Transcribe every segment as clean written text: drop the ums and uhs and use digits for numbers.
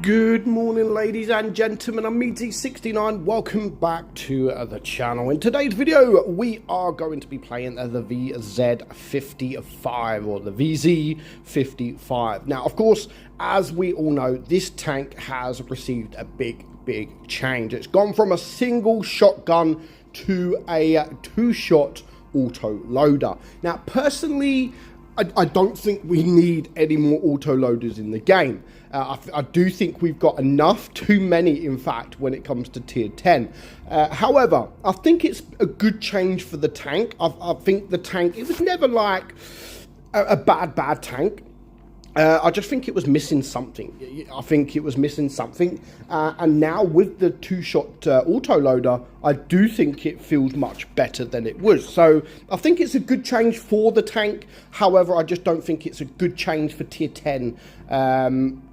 Good morning, ladies and gentlemen. I'm meadsyreplays. Welcome back to the channel. In today's video, we are going to be playing the VZ55 or the VZ55. Now, of course, as we all know, this tank has received a big change. It's gone from a single shotgun to a two-shot autoloader. Now, personally, I don't think we need any more autoloaders in the game. I do think we've got enough, too many in fact, when it comes to tier 10. However, I think it's a good change for the tank. I think the tank, it was never like a bad tank. I just think it was missing something. I think it was missing something. And now with the two-shot autoloader, I do think it feels much better than it was. So I think it's a good change for the tank. However, I just don't think it's a good change for tier 10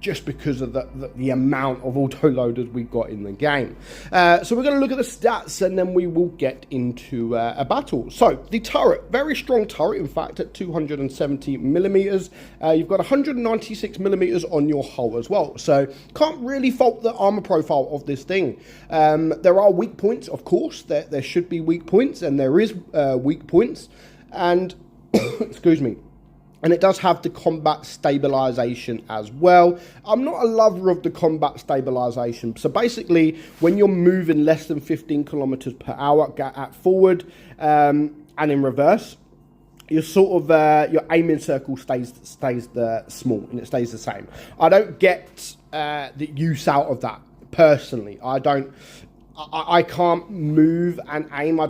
just because of the amount of autoloaders we've got in the game. So we're going to look at the stats and then we will get into a battle. So the turret, very strong turret, in fact, at 270 millimeters. You've got 196 millimeters on your hull as well. So can't really fault the armor profile of this thing. There are weak points, of course. There should be weak points, and there is weak points. And excuse me. And it does have the combat stabilization as well. I'm not a lover of the combat stabilization. So basically, when you're moving less than 15 kilometers per hour at forward and in reverse, your sort of your aiming circle stays small, and it stays the same. I don't get the use out of that personally. I can't move and aim.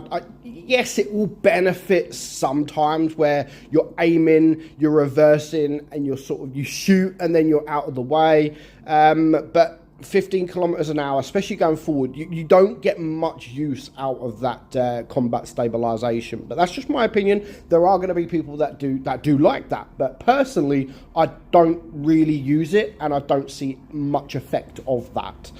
Yes, it will benefit sometimes where you're aiming, you're reversing, and you shoot and then you're out of the way. But 15 kilometers an hour, especially going forward, you don't get much use out of that combat stabilization. But that's just my opinion. There are going to be people that do like that, but personally I don't really use it, and I don't see much effect of that.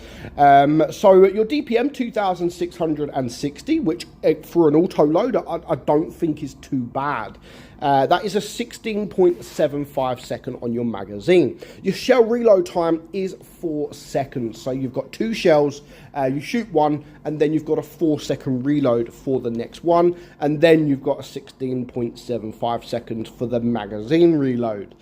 So your DPM 2660, which for an autoloader I don't think is too bad. That is a 16.75 second on your magazine. Your shell reload time is 4 seconds. So you've got 2 shells, you shoot one, and then you've got a 4-second reload for the next one. And then you've got a 16.75 seconds for the magazine reload,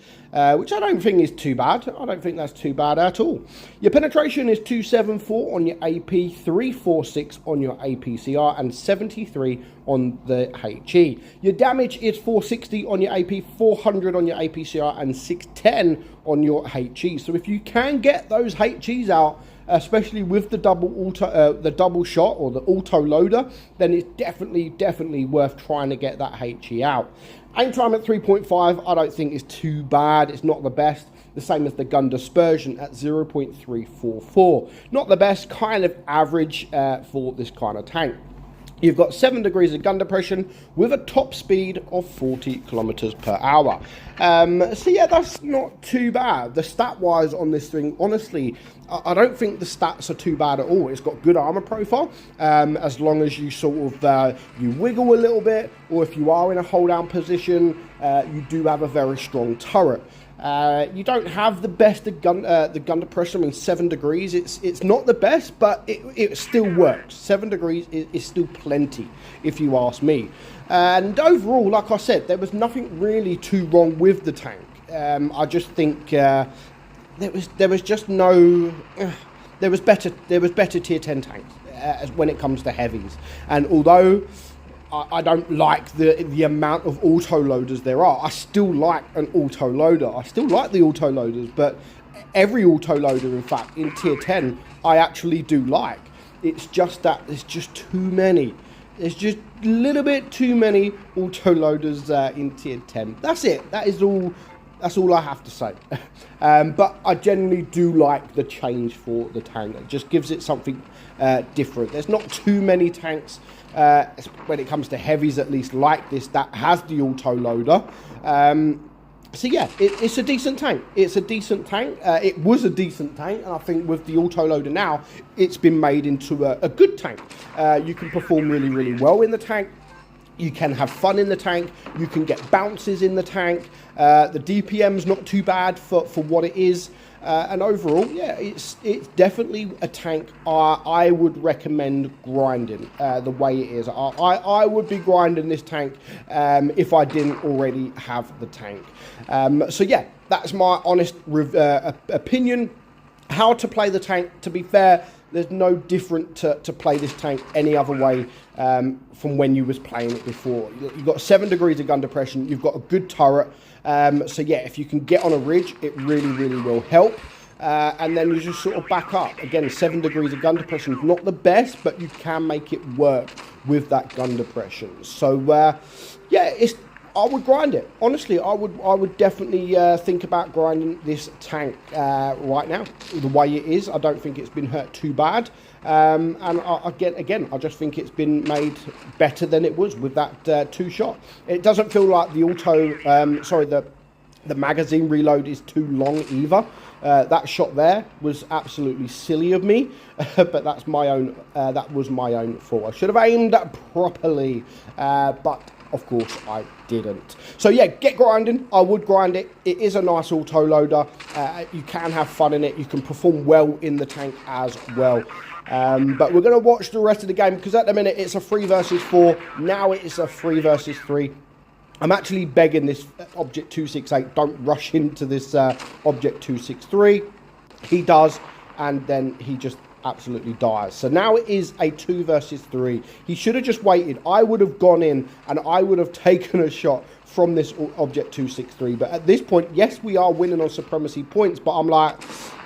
which I don't think is too bad. I don't think that's too bad at all. Your penetration is 274 on your AP, 346 on your APCR, and 73 on the HE. Your damage is 460 on your AP, 400 on your APCR, and 610 on your HE. So if you can get those HEs out, especially with the double shot or the auto loader, then it's definitely worth trying to get that HE out. Aim time at 3.5, I don't think is too bad. It's not the best. The same as the gun dispersion at 0.344. Not the best, kind of average for this kind of tank. You've got 7 degrees of gun depression with a top speed of 40 kilometers per hour. So yeah, that's not too bad. The stat wise on this thing, honestly, I don't think the stats are too bad at all. It's got good armor profile, as long as you sort of you wiggle a little bit, or if you are in a hold down position, you do have a very strong turret. You don't have the best the gun depression. I mean, 7 degrees, it's not the best, but it still works. 7 degrees is still plenty, if you ask me. And overall, like I said, there was nothing really too wrong with the tank. I just think there was just no. There was better tier 10 tanks when it comes to heavies. And although I don't like the amount of autoloaders there are, I still like an autoloader. I still like the autoloaders, but every autoloader, in fact, in tier 10, I actually do like. It's just that there's just too many. There's just a little bit too many autoloaders in tier 10. That's it. That's all I have to say. But I genuinely do like the change for the tank. It just gives it something different. There's not too many tanks, when it comes to heavies at least, like this, that has the autoloader. So yeah, it's a decent tank. It's a decent tank. It was a decent tank, and I think with the autoloader now, it's been made into a good tank. You can perform really well in the tank. You can have fun in the tank. You can get bounces in the tank. The DPM's not too bad for what it is. And overall, yeah, it's definitely a tank I would recommend grinding the way it is. I would be grinding this tank if I didn't already have the tank. So yeah, that's my honest opinion. How to play the tank. To be fair, there's no different to play this tank any other way from when you was playing it before. You've got 7 degrees of gun depression. You've got a good turret. So yeah, if you can get on a ridge, it really, really will help. And then you just sort of back up. Again, 7 degrees of gun depression is not the best, but you can make it work with that gun depression. So yeah, I would grind it. Honestly, I would definitely think about grinding this tank right now. The way it is, I don't think it's been hurt too bad. And again, I just think it's been made better than it was with that 2-shot. It doesn't feel like the the magazine reload is too long either. That shot there was absolutely silly of me, but that's my own. That was my own fault. I should have aimed properly, but of course I didn't. So yeah, get grinding. I would grind it. It is a nice autoloader. You can have fun in it. You can perform well in the tank as well. But we're going to watch the rest of the game because at the minute it's a 3 versus 4. Now it's a 3 versus 3. I'm actually begging this Object 268, don't rush into this Object 263. He does, and then he just absolutely dies. So now it is a 2 versus 3. He should have just waited. I would have gone in and I would have taken a shot from this Object 263. But at this point, yes, we are winning on supremacy points, but I'm like,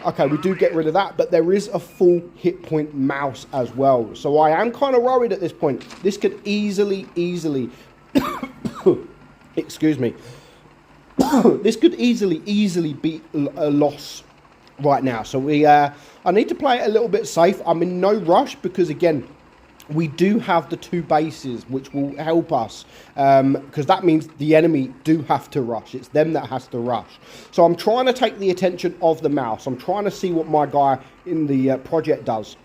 okay, we do get rid of that, but there is a full hit point mouse as well. So I am kind of worried at this point. This could easily excuse me. This could easily be a loss right now. So I need to play it a little bit safe. I'm in no rush because again, we do have the 2 bases which will help us because that means the enemy do have to rush. It's them that has to rush. So I'm trying to take the attention of the mouse. I'm trying to see what my guy in the project does.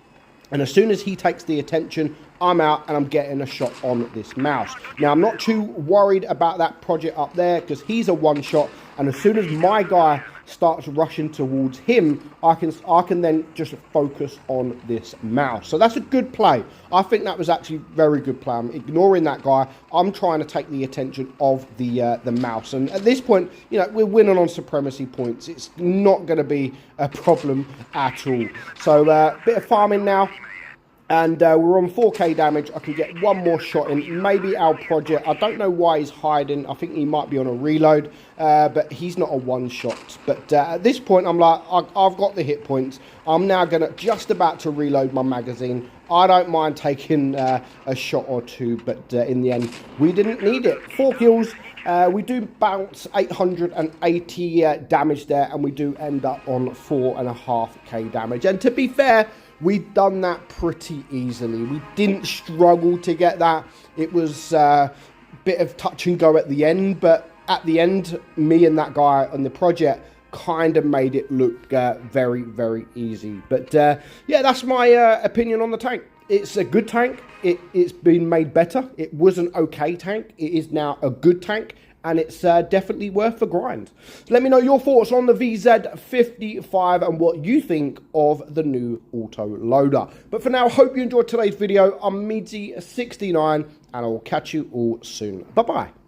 And as soon as he takes the attention, I'm out and I'm getting a shot on this mouse. Now, I'm not too worried about that project up there because he's a 1-shot. And as soon as my guy starts rushing towards him, I can then just focus on this mouse. So that's a good play. I think that was actually very good play. I'm ignoring that guy. I'm trying to take the attention of the mouse. And at this point, you know, we're winning on supremacy points. It's not going to be a problem at all. So bit of farming now. And we're on 4k damage. I can get 1 more shot in. Maybe our project. I don't know why he's hiding. I think he might be on a reload. But he's not a 1-shot. But at this point, I'm like, I've got the hit points. I'm now just about to reload my magazine. I don't mind taking a shot or 2. But in the end, we didn't need it. 4 kills. We do bounce 880 damage there. And we do end up on 4.5k damage. And to be fair, we've done that pretty easily. We didn't struggle to get that. It was a bit of touch and go at the end, but at the end, me and that guy on the project kind of made it look very, very easy. But yeah, that's my opinion on the tank. It's a good tank. It's been made better. It was an okay tank. It is now a good tank. And it's definitely worth a grind. Let me know your thoughts on the VZ55 and what you think of the new Autoloader. But for now, hope you enjoyed today's video. I'm meadsy69, and I will catch you all soon. Bye-bye.